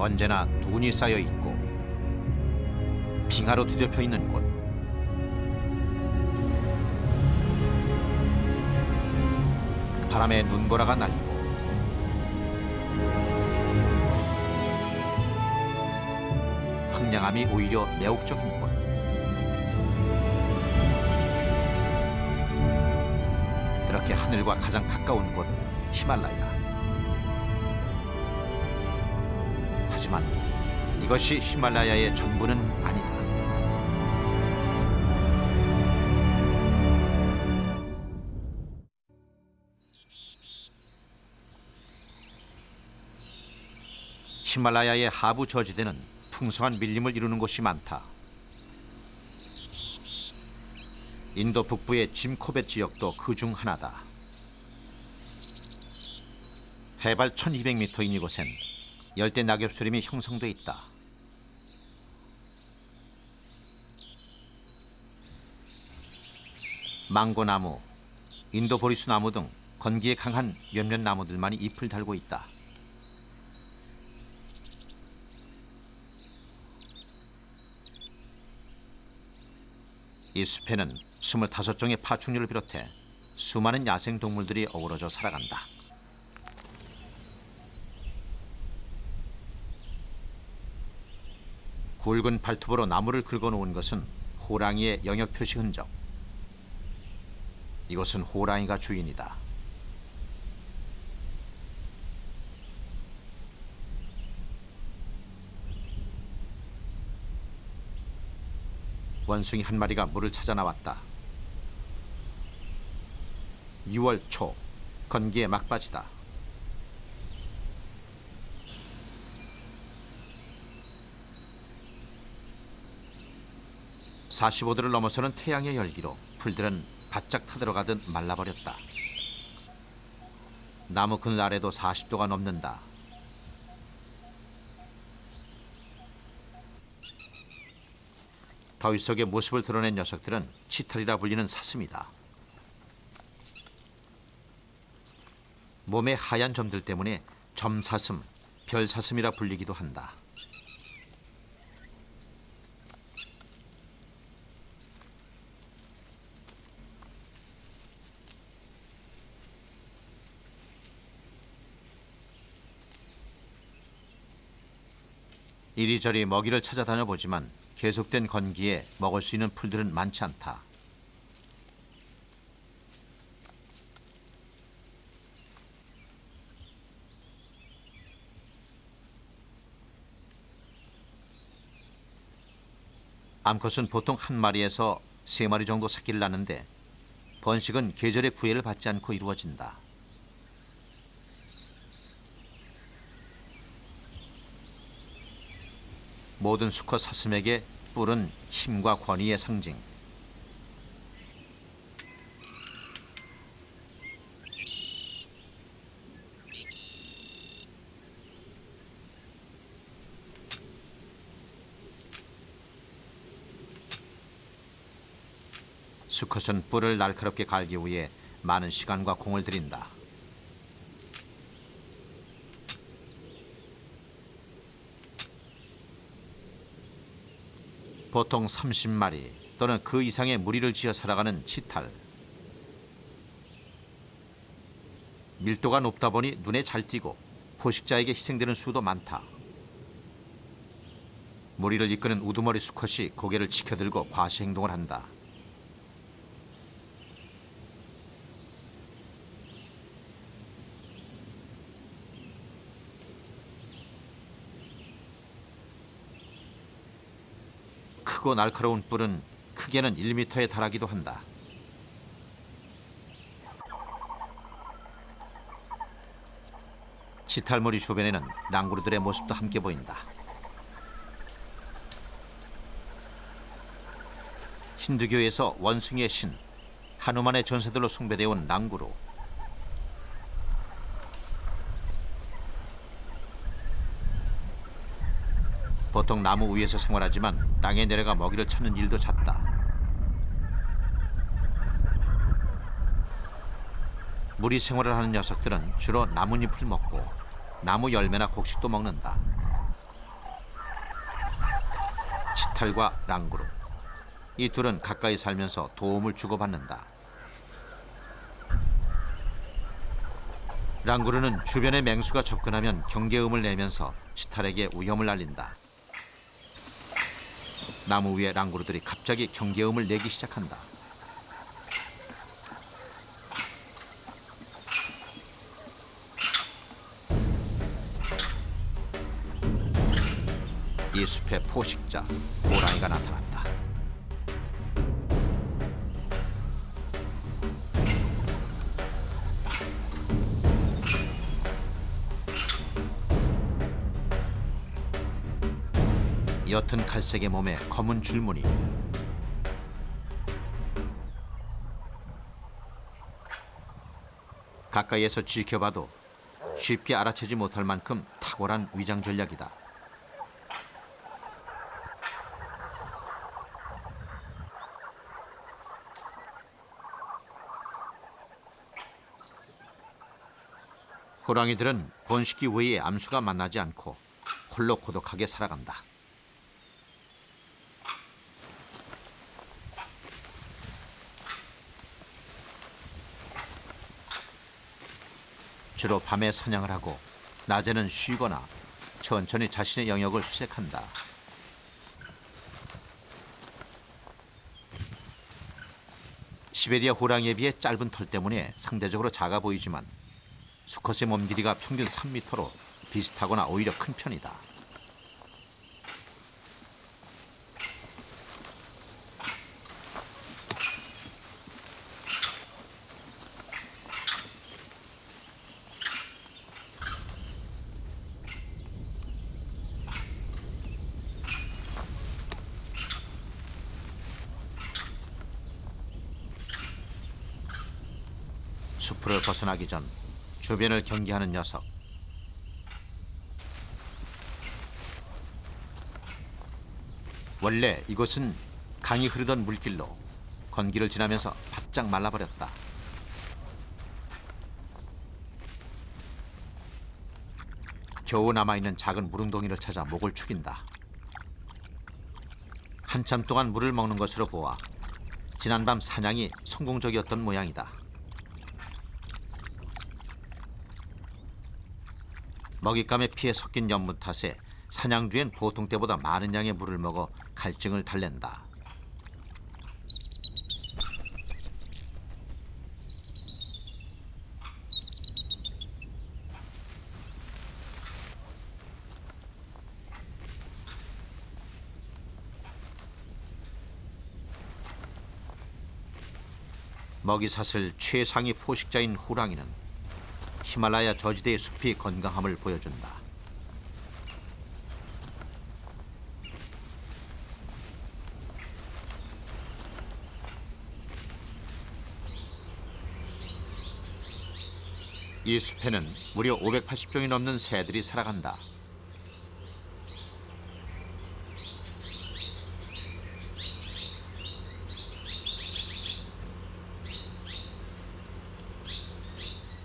언제나 둔이 쌓여 있고 빙하로 뒤덮여 있는 곳. 바람에 눈보라가 날리고 황량함이 오히려 매혹적인 곳. 그렇게 하늘과 가장 가까운 곳 히말라야. 하지만 이것이 히말라야의 전부는 아니다. 히말라야의 하부 저지대는 풍성한 밀림을 이루는 곳이 많다. 인도 북부의 짐코벳 지역도 그 중 하나다. 해발 1200m인 이곳엔 열대 낙엽수림이 형성돼 있다. 망고나무, 인도보리수 나무 등 건기에 강한 몇몇 나무들만이 잎을 달고 있다. 이 숲에는 25종의 파충류를 비롯해 수많은 야생동물들이 어우러져 살아간다. 굵은 발톱으로 나무를 긁어놓은 것은 호랑이의 영역 표시 흔적. 이곳은 호랑이가 주인이다. 원숭이 한 마리가 물을 찾아 나왔다. 6월 초, 건기의 막바지다. (45도를) 넘어서는 태양의 열기로 풀들은 바짝 타들어가듯 말라버렸다. 나무 그늘 아래도 40도가 넘는다. 더위 속에 모습을 드러낸 녀석들은 치탈이라 불리는 사슴이다. 몸의 하얀 점들 때문에 점사슴, 별사슴이라 불리기도 한다. 이리저리 먹이를 찾아다녀 보지만 계속된 건기에 먹을 수 있는 풀들은 많지 않다. 암컷은 보통 한 마리에서 3마리 정도 새끼를 낳는데 번식은 계절의 구애를 받지 않고 이루어진다. 모든 수컷 사슴에게 뿔은 힘과 권위의 상징. 수컷은 뿔을 날카롭게 갈기 위해 많은 시간과 공을 들인다. 보통 30마리 또는 그 이상의 무리를 지어 살아가는 치탈. 밀도가 높다 보니 눈에 잘 띄고 포식자에게 희생되는 수도 많다. 무리를 이끄는 우두머리 수컷이 고개를 치켜들고 과시 행동을 한다. 크고 날카로운 뿔은 크게는 1m에 달하기도 한다. 치탈무리 주변에는 랑구르들의 모습도 함께 보인다. 힌두교에서 원숭이의 신, 하누만의 전사들로 숭배되어 온 랑구르. 보통 나무 위에서 생활하지만 땅에 내려가 먹이를 찾는 일도 잦다. 무리 생활을 하는 녀석들은 주로 나뭇잎을 먹고 나무 열매나 곡식도 먹는다. 비스탈과 랑구르. 이 둘은 가까이 살면서 도움을 주고받는다. 랑구르는 주변에 맹수가 접근하면 경계음을 내면서 치탈에게 위험을 알린다. 나무 위에 랑구르들이 갑자기 경계음을 내기 시작한다. 이 숲의 포식자 호랑이가 나타났다. 옅은 갈색의 몸에 검은 줄무늬. 가까이에서 지켜봐도 쉽게 알아채지 못할 만큼 탁월한 위장 전략이다. 호랑이들은 번식기 외에 암수가 만나지 않고 홀로 고독하게 살아간다. 주로 밤에 사냥을 하고 낮에는 쉬거나 천천히 자신의 영역을 수색한다. 시베리아 호랑이에 비해 짧은 털 때문에 상대적으로 작아 보이지만 수컷의 몸 길이가 평균 3m로 비슷하거나 오히려 큰 편이다. 숲을 벗어나기 전 주변을 경계하는 녀석. 원래 이곳은 강이 흐르던 물길로 건기를 지나면서 바짝 말라버렸다. 겨우 남아있는 작은 물웅덩이를 찾아 목을 축인다. 한참 동안 물을 먹는 것으로 보아 지난밤 사냥이 성공적이었던 모양이다. 먹잇감에 피해 섞인 연분 탓에 사냥 뒤엔 보통 때보다 많은 양의 물을 먹어 갈증을 달랜다. 먹이사슬 최상위 포식자인 호랑이는 히말라야 저지대의 숲이 건강함을 보여준다. 이 숲에는 무려 580종이 넘는 새들이 살아간다.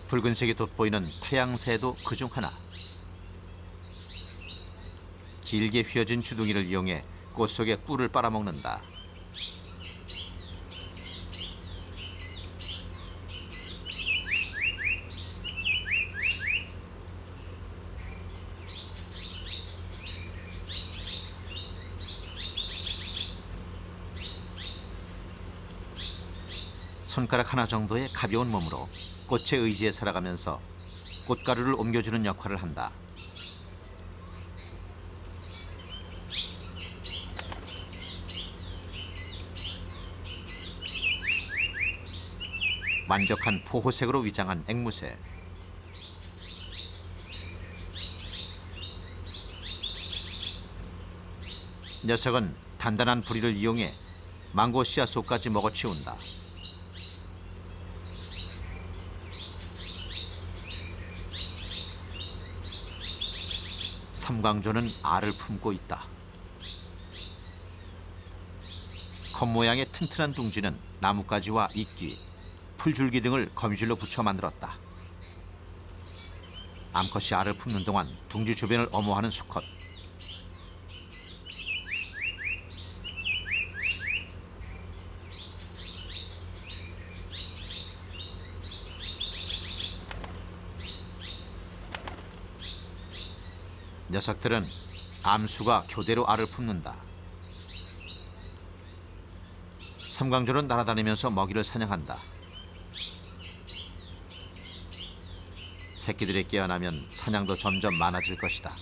붉은색이 돋보이는 태양새도 그중 하나. 길게 휘어진 주둥이를 이용해 꽃 속에 꿀을 빨아먹는다. 손가락 하나 정도의 가벼운 몸으로 꽃에 의지해 살아가면서 꽃가루를 옮겨주는 역할을 한다. 완벽한 포호색으로 위장한 앵무새. 녀석은 단단한 부리를 이용해 망고 씨앗 속까지 먹어치운다. 삼광조는 알을 품고 있다. 컵모양의 튼튼한 둥지는 나뭇가지와 이끼, 풀줄기 등을 거미줄로 붙여 만들었다. 암컷이 알을 품는 동안 둥지 주변을 엄호하는 수컷. 녀석들은 암수가 교대로 알을 품는다. 섬광조는 날아다니면서 먹이를 사냥한다. 새끼들이 깨어나면 사냥도 점점 많아질 것이다.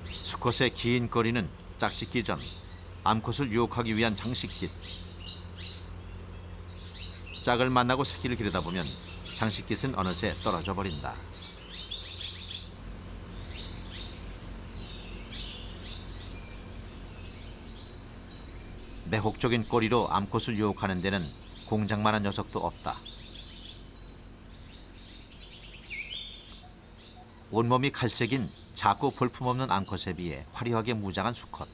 수컷의 긴 꼬리는 짝짓기 전 암컷을 유혹하기 위한 장식깃. 짝을 만나고 새끼를 기르다 보면 장식깃은 어느새 떨어져 버린다. 매혹적인 꼬리로 암컷을 유혹하는 데는 공장만한 녀석도 없다. 온몸이 갈색인 작고 볼품없는 암컷에 비해 화려하게 무장한 수컷.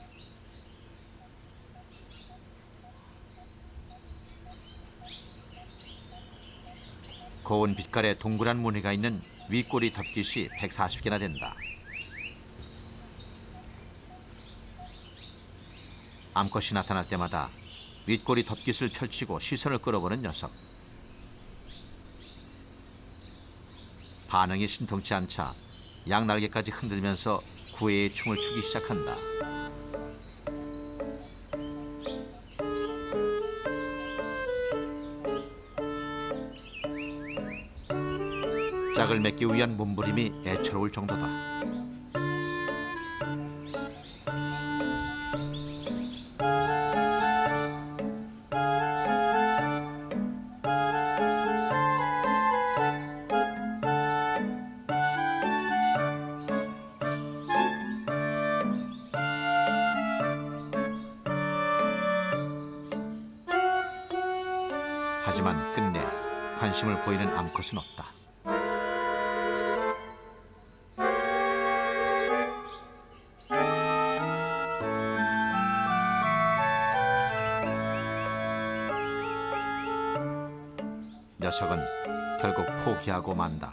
고운 빛깔의 동그란 무늬가 있는 윗꼬리 덮깃이 140개나 된다. 암컷이 나타날 때마다 윗꼬리 덮깃을 펼치고 시선을 끌어보는 녀석. 반응이 신통치 않자 양날개까지 흔들면서 구애의 춤을 추기 시작한다. 짝을 맺기 위한 몸부림이 애처로울 정도다. 하지만 끝내 관심을 보이는 암컷은 없다. 녀석은 결국 포기하고 만다.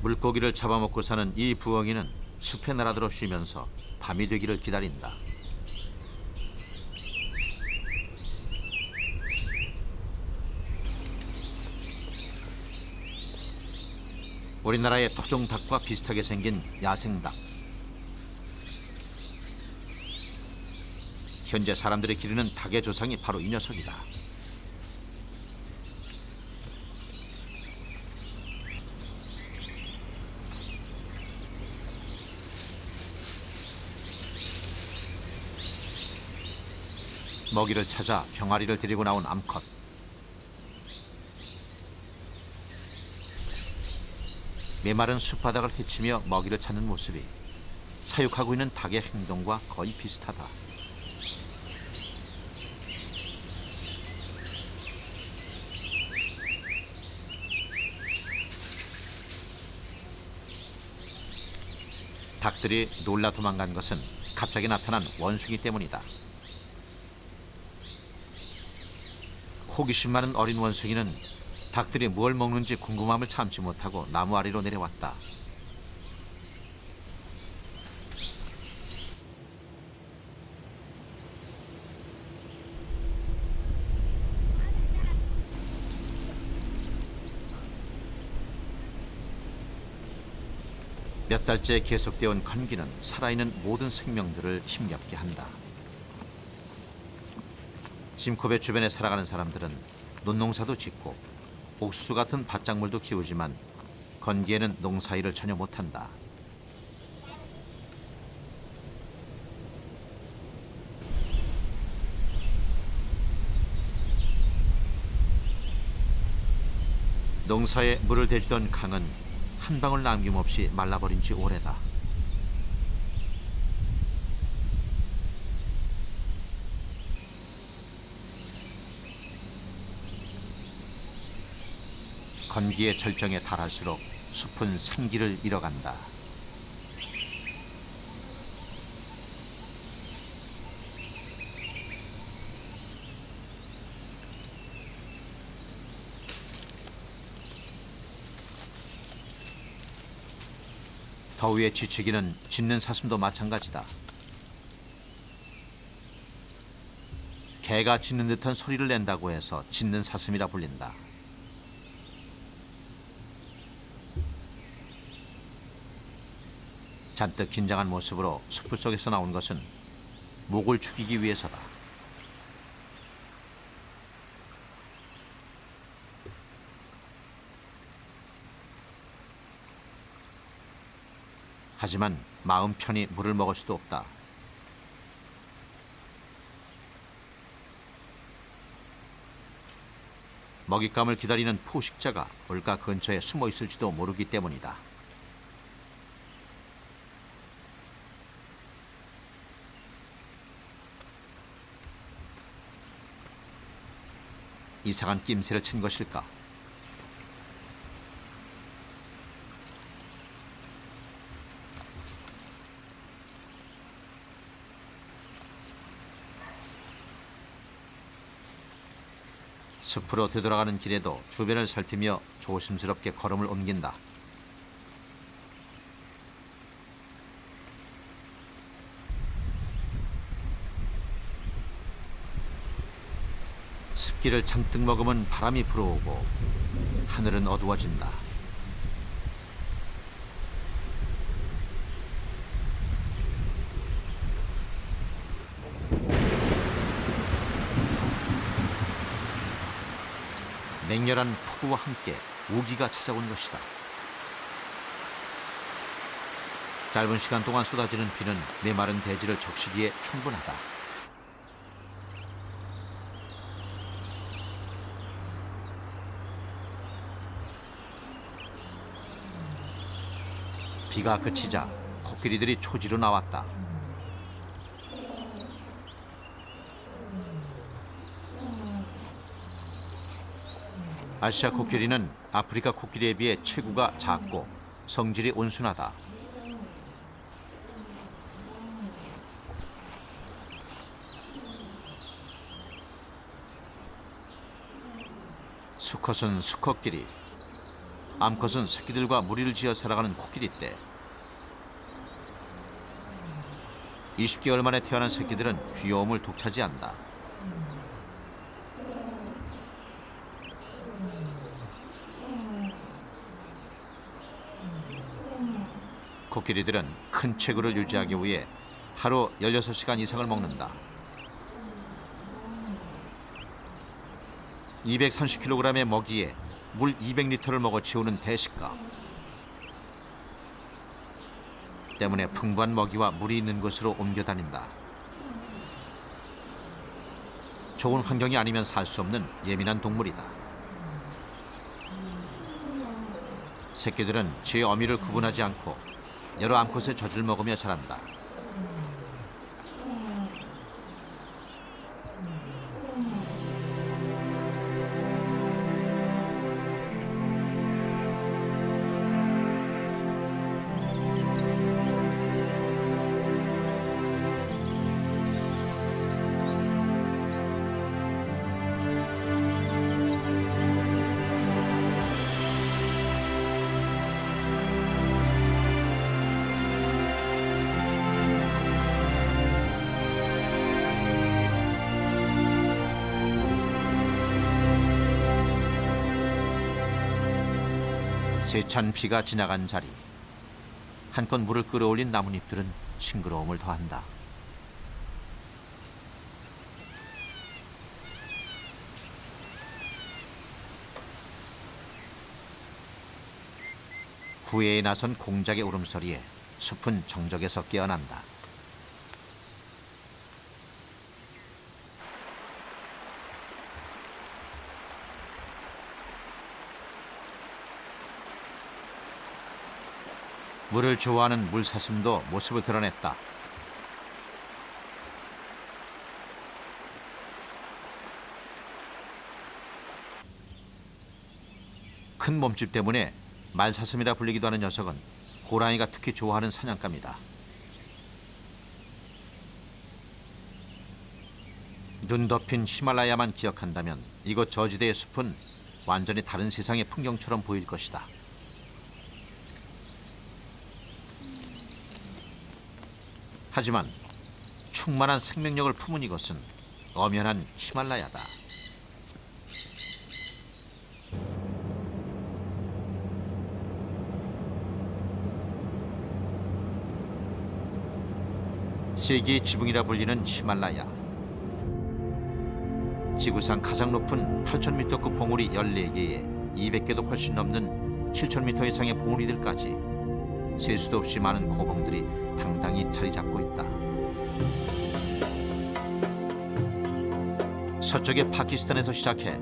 물고기를 잡아먹고 사는 이 부엉이는 숲에 날아들어 쉬면서 밤이 되기를 기다린다. 우리나라의 토종닭과 비슷하게 생긴 야생닭. 현재 사람들이 기르는 닭의 조상이 바로 이 녀석이다. 먹이를 찾아 병아리를 데리고 나온 암컷. 메마른 숲바닥을 헤치며 먹이를 찾는 모습이 사육하고 있는 닭의 행동과 거의 비슷하다. 닭들이 놀라 도망간 것은 갑자기 나타난 원숭이 때문이다. 호기심 많은 어린 원숭이는 닭들이 뭘 먹는지 궁금함을 참지 못하고 나무 아래로 내려왔다. 몇 달째 계속되어 온 건기는 살아있는 모든 생명들을 힘겹게 한다. 심코배 주변에 살아가는 사람들은 논농사도 짓고 옥수수 같은 밭작물도 키우지만 건기에는 농사일을 전혀 못한다. 농사에 물을 대주던 강은 한 방울 남김없이 말라버린 지 오래다. 건기의 절정에 달할수록 숲은 생기를 잃어간다. 더위에 지치기는 짖는 사슴도 마찬가지다. 개가 짖는 듯한 소리를 낸다고 해서 짖는 사슴이라 불린다. 잔뜩 긴장한 모습으로 숲을 속에서 나온 것은 목을 죽이기 위해서다. 하지만 마음 편히 물을 먹을 수도 없다. 먹잇감을 기다리는 포식자가 물가 근처에 숨어 있을지도 모르기 때문이다. 이상한 낌새를 친 것일까? 숲으로 되돌아가는 길에도 주변을 살피며 조심스럽게 걸음을 옮긴다. 습기를 잔뜩 머금은 바람이 불어오고 하늘은 어두워진다. 맹렬한 폭우와 함께 우기가 찾아온 것이다. 짧은 시간 동안 쏟아지는 비는 메마른 대지를 적시기에 충분하다. 비가 그치자 코끼리들이 초지로 나왔다. 아시아 코끼리는 아프리카 코끼리에 비해 체구가 작고 성질이 온순하다. 수컷은 수컷끼리, 암컷은 새끼들과 무리를 지어 살아가는 코끼리떼. 20개월 만에 태어난 새끼들은 귀여움을 독차지한다. 코끼리들은 큰 체구를 유지하기 위해 하루 16시간 이상을 먹는다. 230kg의 먹이에 물 200리터를 먹어 치우는 대식가. 때문에 풍부한 먹이와 물이 있는 곳으로 옮겨 다닌다. 좋은 환경이 아니면 살 수 없는 예민한 동물이다. 새끼들은 제 어미를 구분하지 않고 여러 암컷의 젖을 먹으며 자란다. 세찬 비가 지나간 자리, 한껏 물을 끌어올린 나뭇잎들은 싱그러움을 더한다. 구애에 나선 공작의 울음소리에 숲은 정적에서 깨어난다. 물을 좋아하는 물사슴도 모습을 드러냈다. 큰 몸집 때문에 말사슴이라 불리기도 하는 녀석은 호랑이가 특히 좋아하는 사냥감이다. 눈 덮인 히말라야만 기억한다면 이곳 저지대의 숲은 완전히 다른 세상의 풍경처럼 보일 것이다. 하지만 충만한 생명력을 품은 이것은 엄연한 히말라야다. 세계의 지붕이라 불리는 히말라야. 지구상 가장 높은 8,000m급 봉우리 14개에 200개도 훨씬 넘는 7,000m 이상의 봉우리들까지 셀 수도 없이 많은 고봉들이 당당히 자리 잡고 있다. 서쪽의 파키스탄에서 시작해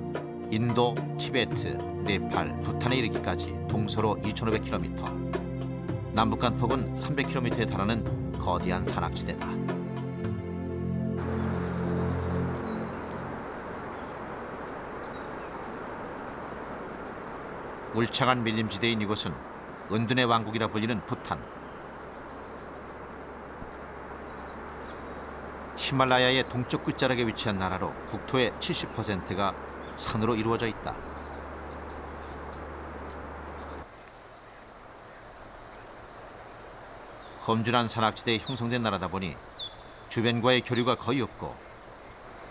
인도, 티베트, 네팔, 부탄에 이르기까지 동서로 2,500km, 남북 간폭은 300km에 달하는 거대한 산악지대다. 울창한 밀림지대인 이곳은 은둔의 왕국이라 불리는 부탄. 히말라야의 동쪽 끝자락에 위치한 나라로 국토의 70%가 산으로 이루어져 있다. 험준한 산악지대에 형성된 나라다 보니 주변과의 교류가 거의 없고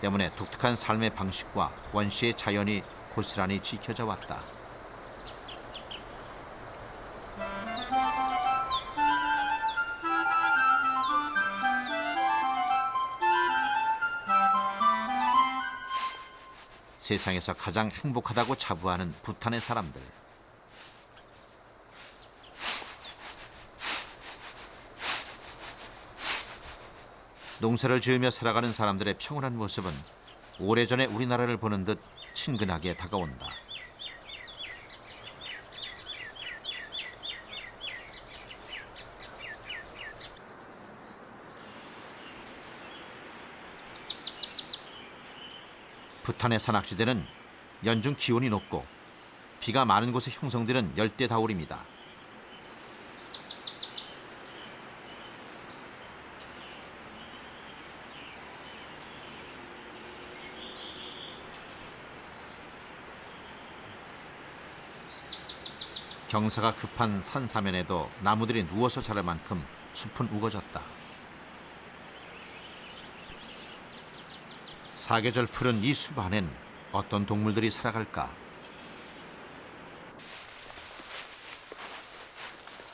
때문에 독특한 삶의 방식과 원시의 자연이 고스란히 지켜져 왔다. 세상에서 가장 행복하다고 자부하는 부탄의 사람들. 농사를 지으며 살아가는 사람들의 평온한 모습은 오래전에 우리나라를 보는 듯 친근하게 다가온다. 부탄의 산악지대는 연중 기온이 높고 비가 많은 곳에 형성되는 열대 다울입니다. 경사가 급한 산 사면에도 나무들이 누워서 자랄 만큼 숲은 우거졌다. 사계절 푸른 이 숲 안엔 어떤 동물들이 살아갈까?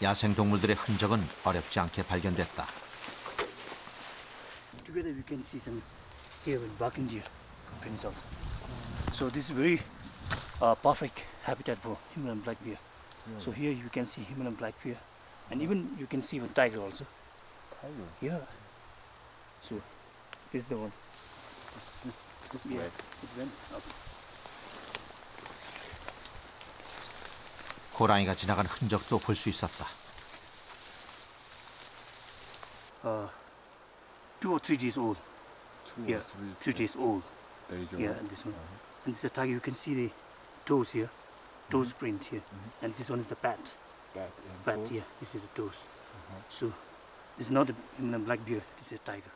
야생 동물들의 흔적은 어렵지 않게 발견됐다. Together we can see some here with barking deer prints out. So this is very perfect habitat for Himalayan black bear. So here you can see Himalayan black bear, and even you can see one tiger also. Tiger? Yeah. So this is the one. This Yeah, way. it went up. 호랑이가 지나간 흔적도 볼 수 있었다. 2 or 3 days old. Two Yeah, or 2 days old. days old. Yeah, and this one. And this is a tiger. You can see the toes here, toes print here, and this one is the pat. Bat and Pat toad. here. This is the toes. So this is not a Himalayan black bear. This is a tiger.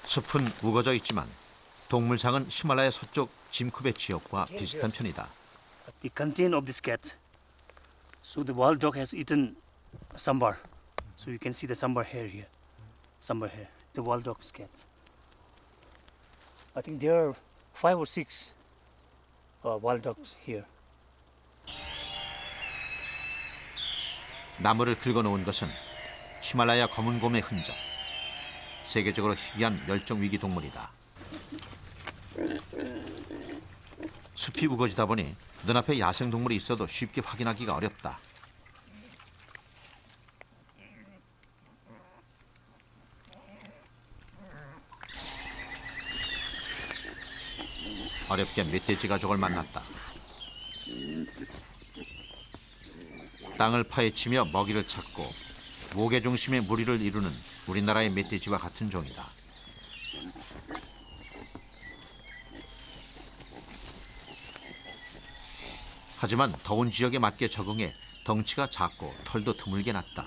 숲은 우거져 있지만 동물상은 히말라야 서쪽 짐쿠베 지역과 비슷한 편이다. The content of this cat. So the wild dog has eaten sambar. So you can see the sambar hair here. Sambar hair. The wild dog's cat. I think there are 5 or 6 wild dogs here. 나무를 긁어놓은 것은 히말라야 검은곰의 흔적. 세계적으로 희귀한 멸종위기 동물이다. 숲이 우거지다 보니 눈앞에 야생동물이 있어도 쉽게 확인하기가 어렵다. 어렵게 멧돼지 가족을 만났다. 땅을 파헤치며 먹이를 찾고 무게 중심의 무리를 이루는 우리나라의 멧돼지와 같은 종이다. 하지만 더운 지역에 맞게 적응해 덩치가 작고 털도 드물게 났다.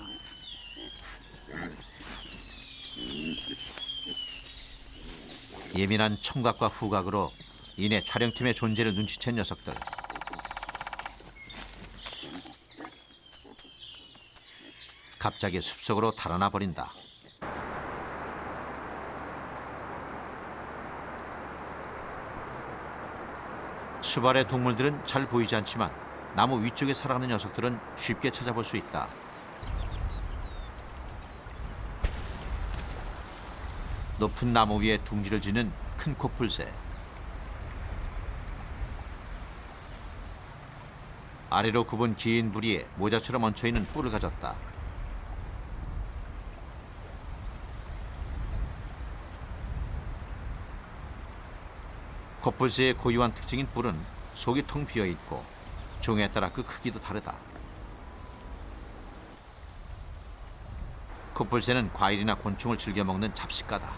예민한 청각과 후각으로 이내 촬영팀의 존재를 눈치챈 녀석들. 갑자기 숲속으로 달아나 버린다. 숲 아래 동물들은 잘 보이지 않지만 나무 위쪽에 살아가는 녀석들은 쉽게 찾아볼 수 있다. 높은 나무 위에 둥지를 지는 큰 코뿔새. 아래로 굽은 긴 부리에 모자처럼 얹혀있는 뿔을 가졌다. 코뿔새의 고유한 특징인 뿔은 속이 텅 비어있고 종에 따라 그 크기도 다르다. 코뿔새는 과일이나 곤충을 즐겨 먹는 잡식가다.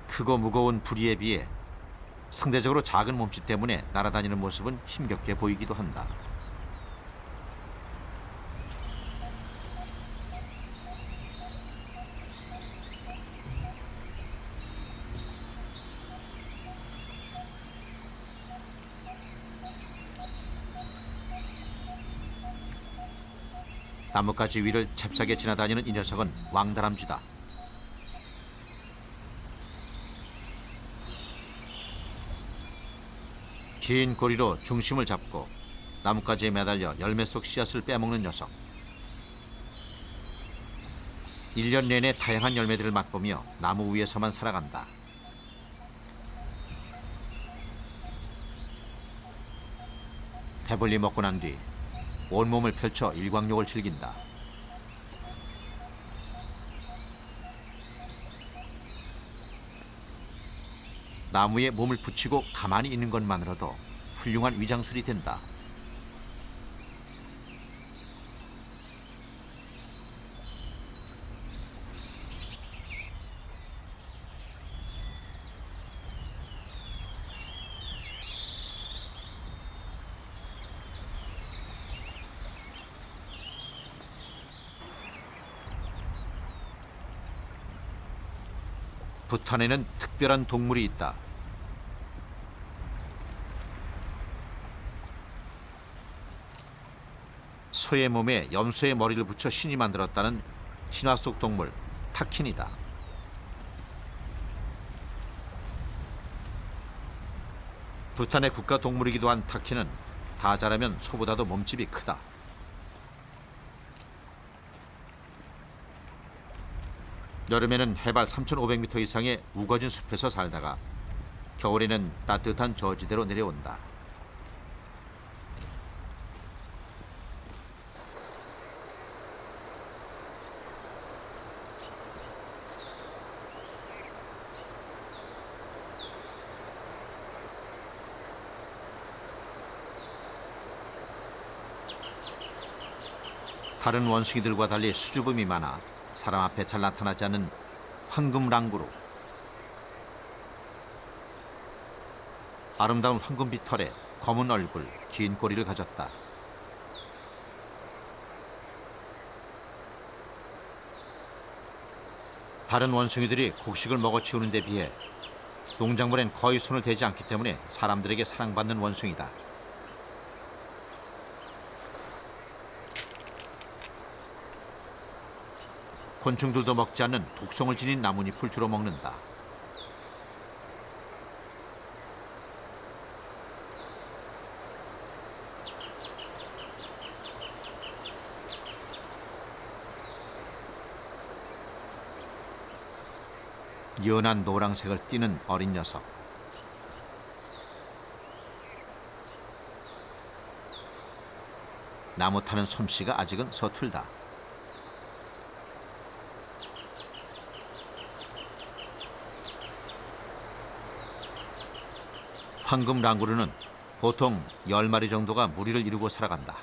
크고 무거운 부리에 비해 상대적으로 작은 몸짓 때문에 날아다니는 모습은 힘겹게 보이기도 한다. 나뭇가지 위를 잽싸게 지나다니는 이 녀석은 왕다람쥐다. 긴 고리로 중심을 잡고 나뭇가지에 매달려 열매 속 씨앗을 빼먹는 녀석. 1년 내내 다양한 열매들을 맛보며 나무 위에서만 살아간다. 배불리 먹고 난 뒤 온몸을 펼쳐 일광욕을 즐긴다. 나무에 몸을 붙이고 가만히 있는 것만으로도 훌륭한 위장술이 된다. 부탄에는 특별한 동물이 있다. 소의 몸에 염소의 머리를 붙여 신이 만들었다는 신화 속 동물 타킨이다. 부탄의 국가 동물이기도 한 타킨은 다 자라면 소보다도 몸집이 크다. 여름에는 해발 3,500m 이상의 우거진 숲에서 살다가 겨울에는 따뜻한 저지대로 내려온다. 다른 원숭이들과 달리 수줍음이 많아 사람 앞에 잘 나타나지 않는 황금랑구루. 아름다운 황금빛 털에 검은 얼굴, 긴 꼬리를 가졌다. 다른 원숭이들이 곡식을 먹어치우는 데 비해 농작물엔 거의 손을 대지 않기 때문에 사람들에게 사랑받는 원숭이다. 곤충들도 먹지 않는 독성을 지닌 나뭇잎을 주로 먹는다. 연한 노란색을 띠는 어린 녀석. 나무 타는 솜씨가 아직은 서툴다. 황금 랑구르는 보통 10마리 정도가 무리를 이루고 살아간다.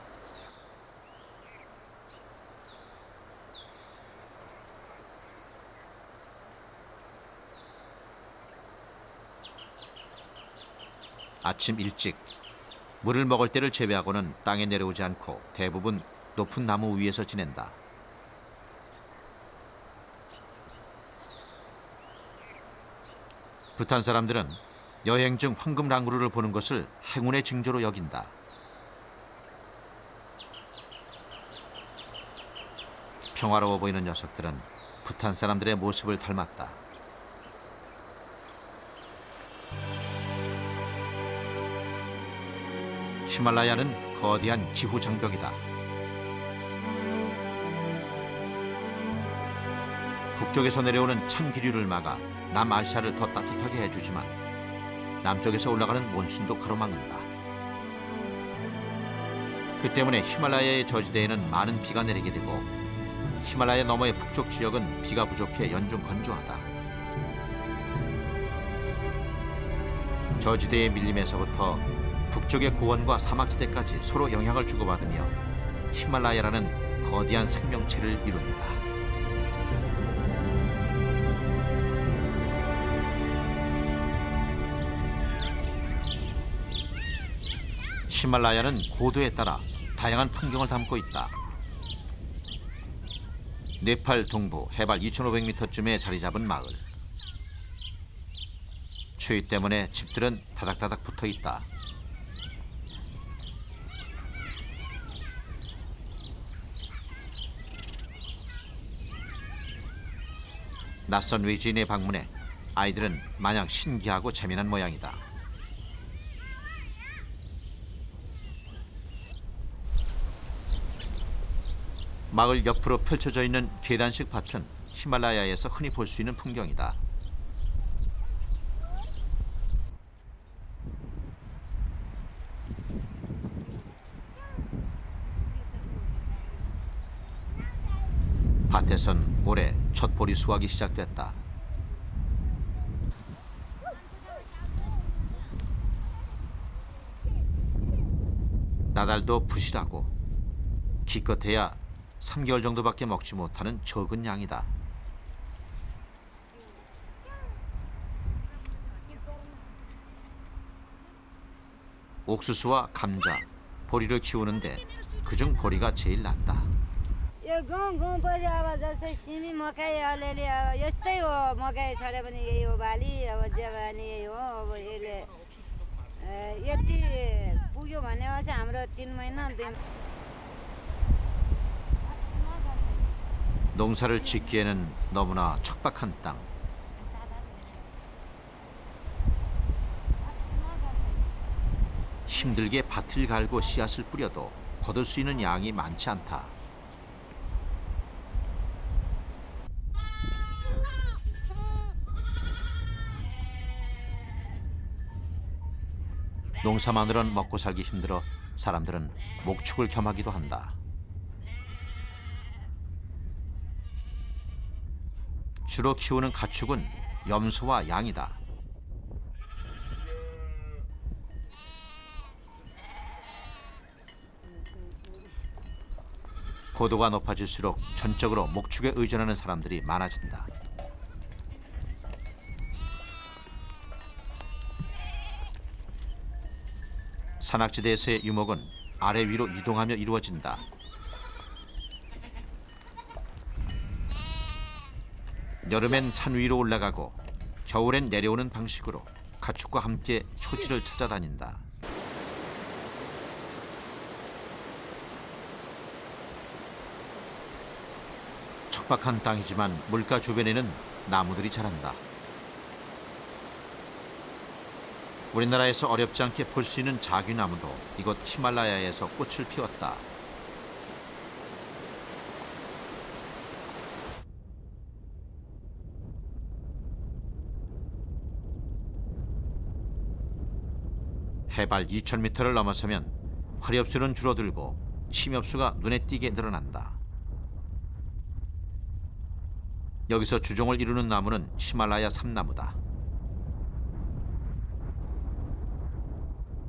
아침 일찍 물을 먹을 때를 제외하고는 땅에 내려오지 않고 대부분 높은 나무 위에서 지낸다. 부탄 사람들은 여행 중 황금 랑구르를 보는 것을 행운의 징조로 여긴다. 평화로워 보이는 녀석들은 부탄 사람들의 모습을 닮았다. 히말라야는 거대한 기후 장벽이다. 북쪽에서 내려오는 찬 기류를 막아 남아시아를 더 따뜻하게 해주지만 남쪽에서 올라가는 몬순도 가로막는다. 그 때문에 히말라야의 저지대에는 많은 비가 내리게 되고 히말라야 너머의 북쪽 지역은 비가 부족해 연중 건조하다. 저지대의 밀림에서부터 북쪽의 고원과 사막지대까지 서로 영향을 주고받으며 히말라야라는 거대한 생명체를 이룬다. 히말라야는 고도에 따라 다양한 풍경을 담고 있다. 네팔 동부 해발 2,500m쯤에 자리 잡은 마을. 추위 때문에 집들은 다닥다닥 붙어 있다. 낯선 외지인의 방문에 아이들은 마냥 신기하고 재미난 모양이다. 마을 옆으로 펼쳐져 있는 계단식 밭은 히말라야에서 흔히 볼 수 있는 풍경이다. 밭에선 올해 첫 보리 수확이 시작됐다. 나달도 부실하고 기껏해야 3개월 정도밖에 먹지 못하는 적은 양이다. 옥수수와 감자, 보리를 키우는데 그중 보리가 제일 낫다. यो गाउँ पछि अब जस्तै सिमी मकै अलिअलि अब यस्तै हो मकै छऱ्यो भने यही हो बाली अब जे भने यही हो अब यसले यति पुग्यो भनेपछि हाम्रो 3 महिना 농사를 짓기에는 너무나 척박한 땅. 힘들게 밭을 갈고 씨앗을 뿌려도 거둘 수 있는 양이 많지 않다. 농사만으로는 먹고 살기 힘들어 사람들은 목축을 겸하기도 한다. 주로 키우는 가축은 염소와 양이다. 고도가 높아질수록 전적으로 목축에 의존하는 사람들이 많아진다. 산악지대에서의 유목은 아래 위로 이동하며 이루어진다. 여름엔 산 위로 올라가고 겨울엔 내려오는 방식으로 가축과 함께 초지를 찾아다닌다. 척박한 땅이지만 물가 주변에는 나무들이 자란다. 우리나라에서 어렵지 않게 볼 수 있는 자귀나무도 이곳 히말라야에서 꽃을 피웠다. 해발 2,000m를 넘어서면 화렵수는 줄어들고 침엽수가 눈에 띄게 늘어난다. 여기서 주종을 이루는 나무는 히말라야 삼나무다.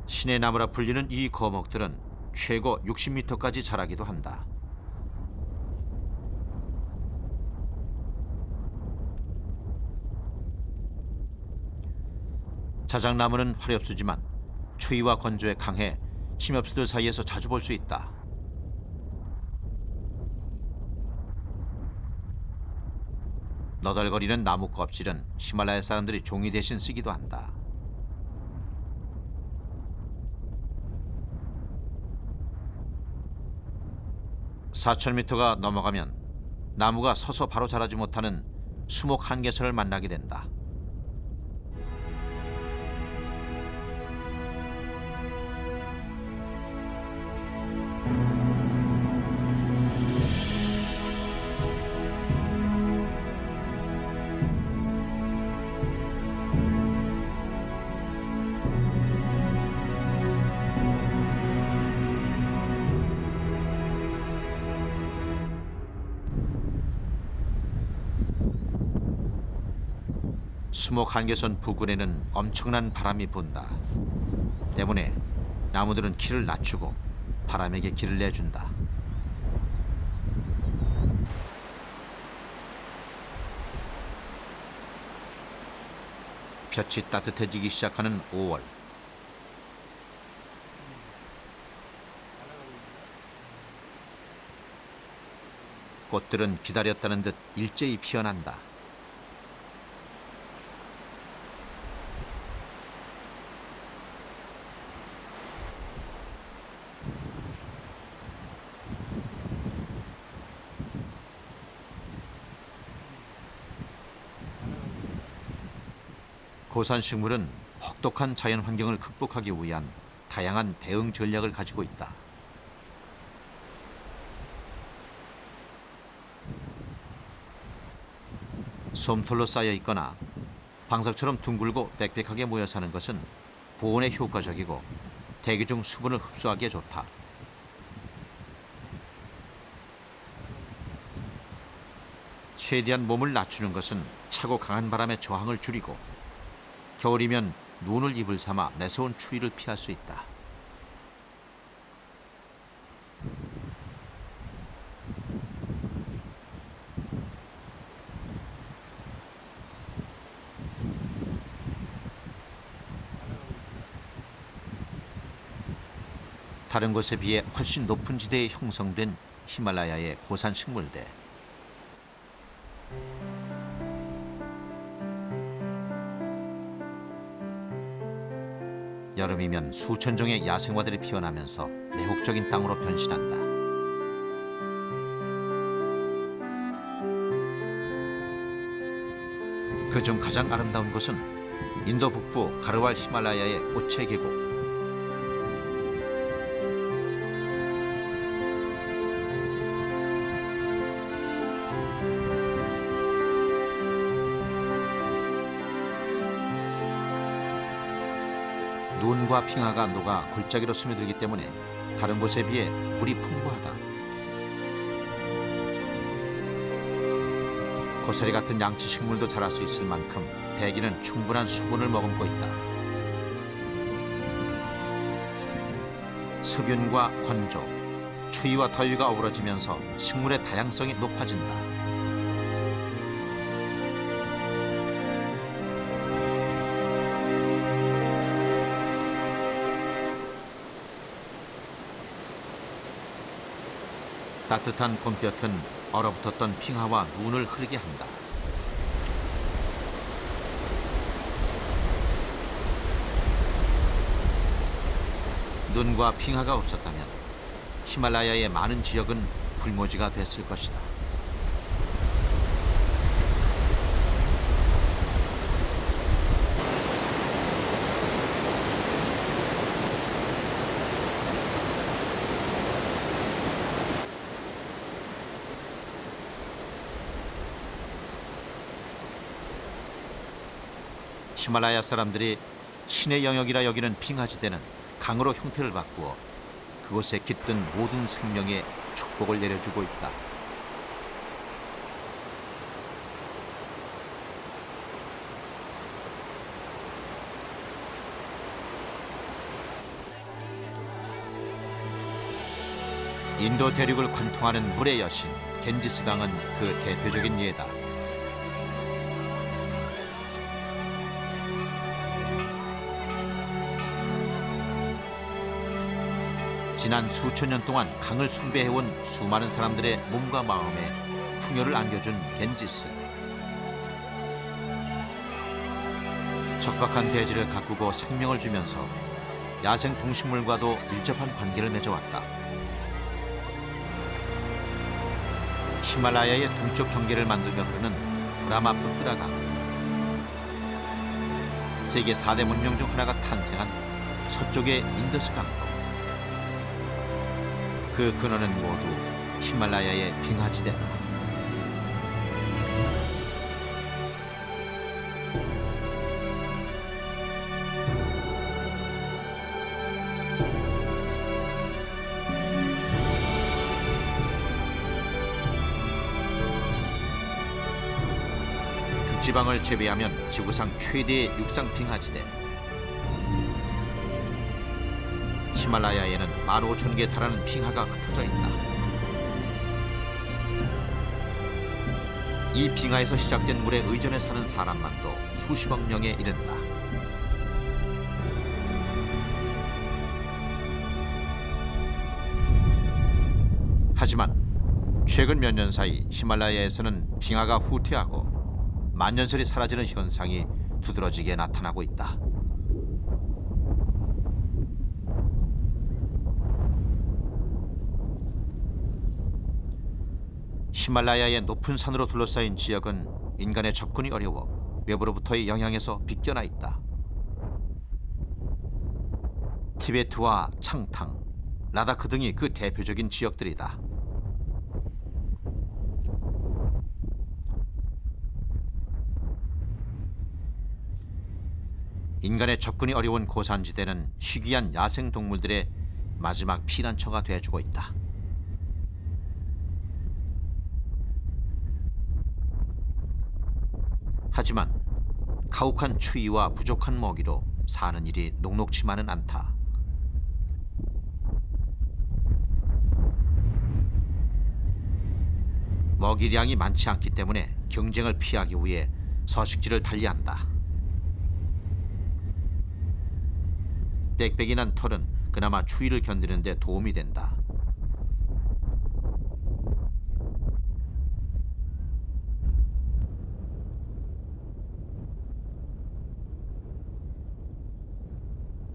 신의 나무라 불리는 이 거목들은 최고 60m까지 자라기도 한다. 자작나무는 화렵수지만 추위와 건조에 강해 침엽수들 사이에서 자주 볼 수 있다. 너덜거리는 나무 껍질은 히말라야 사람들이 종이 대신 쓰기도 한다. 4,000m가 넘어가면 나무가 서서 바로 자라지 못하는 수목 한계선을 만나게 된다. 수목 한계선 부근에는 엄청난 바람이 분다. 때문에 나무들은 키를 낮추고 바람에게 길을 내준다. 볕이 따뜻해지기 시작하는 5월. 꽃들은 기다렸다는 듯 일제히 피어난다. 고산식물은 혹독한 자연 환경을 극복하기 위한 다양한 대응 전략을 가지고 있다. 솜털로 쌓여 있거나 방석처럼 둥글고 빽빽하게 모여 사는 것은 보온에 효과적이고 대기 중 수분을 흡수하기에 좋다. 최대한 몸을 낮추는 것은 차고 강한 바람의 저항을 줄이고 겨울이면 눈을 입을 삼아 매서운 추위를 피할 수 있다. 다른 곳에 비해 훨씬 높은 지대에 형성된 히말라야의 고산 식물대. 여름이면 수천 종의 야생화들이 피어나면서 매혹적인 땅으로 변신한다. 그중 가장 아름다운 곳은 인도 북부 가르왈 히말라야의 오체 계곡. 눈과 빙하가 녹아 골짜기로 스며들기 때문에 다른 곳에 비해 물이 풍부하다. 고사리 같은 양치 식물도 자랄 수 있을 만큼 대기는 충분한 수분을 머금고 있다. 습윤과 건조, 추위와 더위가 어우러지면서 식물의 다양성이 높아진다. 따뜻한 봄볕은 얼어붙었던 빙하와 눈을 흐르게 한다. 눈과 빙하가 없었다면 히말라야의 많은 지역은 불모지가 됐을 것이다. 히말라야 사람들이 신의 영역이라 여기는 빙하지대는 강으로 형태를 바꾸어 그곳에 깃든 모든 생명에 축복을 내려주고 있다. 인도 대륙을 관통하는 물의 여신 겐지스 강은 그 대표적인 예다. 지난 수천 년 동안 강을 숭배해온 수많은 사람들의 몸과 마음에 풍요를 안겨준 겐지스. 척박한 대지를 가꾸고 생명을 주면서 야생 동식물과도 밀접한 관계를 맺어왔다. 히말라야의 동쪽 경계를 만들며 흐르는 브라마푸트라강. 세계 4대 문명 중 하나가 탄생한 서쪽의 인더스 강도. 그 근원은 모두 히말라야의 빙하지대다. 지방을 제외하면 지구상 최대의 육상 빙하지대. 히말라야에는 15,000개에 달하는 빙하가 흩어져 있다. 이 빙하에서 시작된 물에 의존해 사는 사람만도 수십억 명에 이른다. 하지만 최근 몇 년 사이 히말라야에서는 빙하가 후퇴하고 만년설이 사라지는 현상이 두드러지게 나타나고 있다. 히말라야의 높은 산으로 둘러싸인 지역은 인간의 접근이 어려워 외부로부터의 영향에서 빗겨나 있다. 티베트와 창탕, 라다크 등이 그 대표적인 지역들이다. 인간의 접근이 어려운 고산지대는 희귀한 야생동물들의 마지막 피난처가 되어주고 있다. 하지만 가혹한 추위와 부족한 먹이로 사는 일이 녹록지만은 않다. 먹이량이 많지 않기 때문에 경쟁을 피하기 위해 서식지를 달리한다. 빽빽이 난 털은 그나마 추위를 견디는 데 도움이 된다.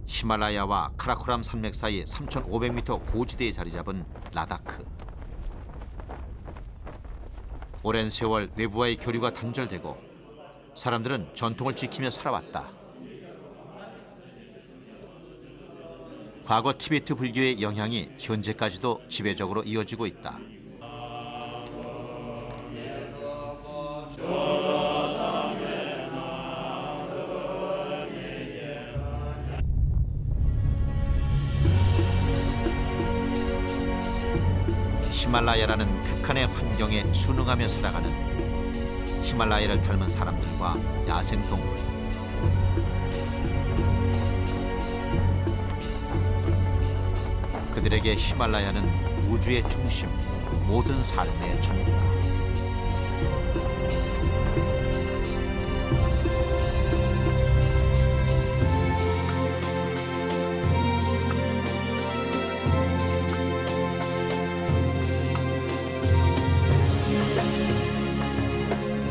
히말라야와 카라코람 산맥 사이 3,500m 고지대에 자리 잡은 라다크. 오랜 세월 외부와의 교류가 단절되고 사람들은 전통을 지키며 살아왔다. 과거 티베트 불교의 영향이 현재까지도 지배적으로 이어지고 있다. 히말라야라는 극한의 환경에 순응하며 살아가는 히말라야를 닮은 사람들과 야생동물. 그들에게 히말라야는 우주의 중심, 모든 삶의 전부다.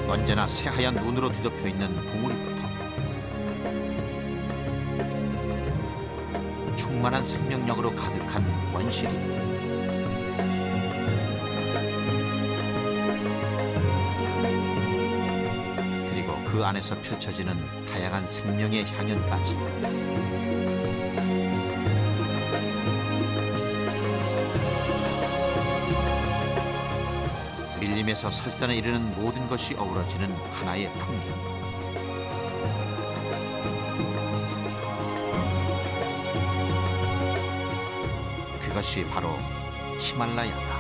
언제나 새하얀 눈으로 뒤덮여 있는 봉우리부터 충만한 생명력으로 가득한 원시림, 그리고 그 안에서 펼쳐지는 다양한 생명의 향연까지. 밀림에서 설산에 이르는 모든 것이 어우러지는 하나의 풍경. 그것이 바로 히말라야다.